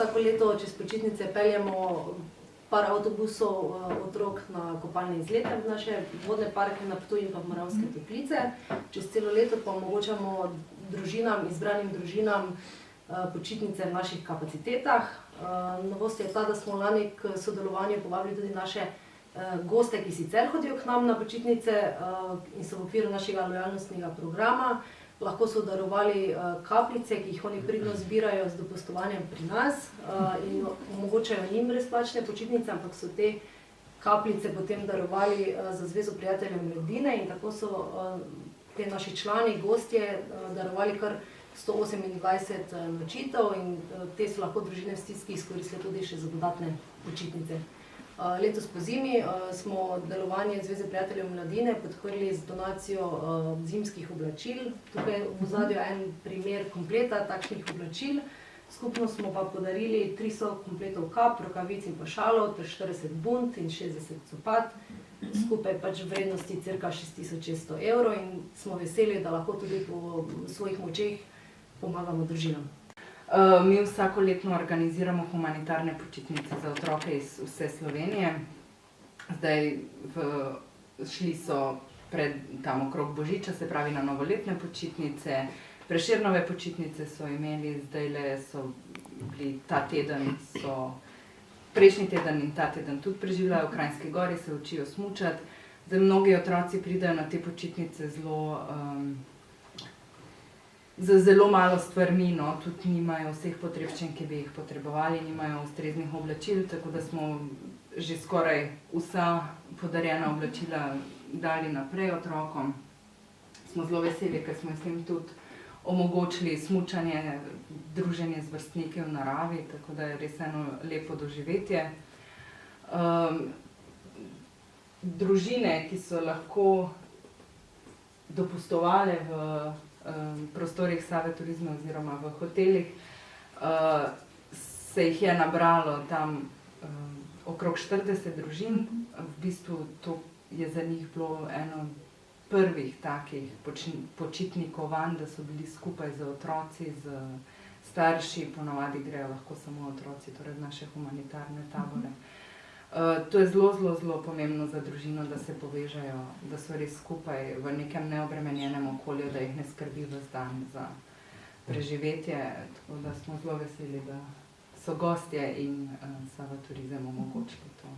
vsako leto čez počitnice peljemo par avtobusov otrok na kopalne izlete v naše vodne parke na Ptuju in pa v Moravske Toplice. Čez celo leto pa omogočamo izbranim družinam počitnice v naših kapacitetah. Novost je ta, da smo lani k sodelovanju povabili tudi naše goste, ki sicer hodijo k nam na počitnice in so v okviru našega lojalnostnega programa. Lahko so darovali kapljice, ki jih oni pridno zbirajo z dopustovanjem pri nas in omogočajo njim brezplačne počitnice, ampak so te kapljice potem darovali za Zvezo prijateljev mladine in tako so te naši člani, gostje, darovali kar 128 nočitev in te so lahko družine v stiski izkoristile tudi še za dodatne počitnice. Letos pozimi smo delovanje Zveze prijateljev mladine podprli z donacijo zimskih oblačil. Tukaj v ozadju je en primer kompleta takšnih oblačil. Skupno smo pa podarili 300 kompletov kap, rokavic in pa šalov ter 40 bund in 60 copat. Skupaj pač v vrednosti cirka 6600 evrov in smo veseli, da lahko tudi po svojih močeh pomagamo družinam. Mi vsako letno organiziramo humanitarne počitnice za otroke iz vse Slovenije. Zdaj šli so tam okrog Božiča, se pravi na novoletne počitnice. Prešernove počitnice so imeli, zdajle so bili ta teden, prejšnji teden in ta teden tudi preživljajo v Kranjski Gori, se učijo smučati. Zdaj mnogi otroci pridejo na te počitnice z zelo malo stvarmi, tudi nimajo vseh potrebščin, ki bi jih potrebovali, nimajo ustreznih oblačil, tako da smo že skoraj vsa podarjena oblačila dali naprej otrokom. Smo zelo veseli, ker smo s tem tudi omogočili smučanje, druženje z vrstniki v naravi, tako da je res eno lepo doživetje. Družine, ki so lahko dopustovale v prostorih Save Turizma oziroma v hotelih, se jih je nabralo tam okrog 40 družin. V bistvu to je za njih bilo eno prvih takih počitnikovanj, da so bili skupaj z otroci, z starši, ponavadi grejo lahko samo otroci, torej v naše humanitarne tabore. To je zelo pomembno za družino, da se povežejo, da so res skupaj v nekem neobremenjenem okolju, da jih ne skrbi ves dan za preživetje. Tako da smo zelo veseli, da so gostje in Sava Turizem omogočili to.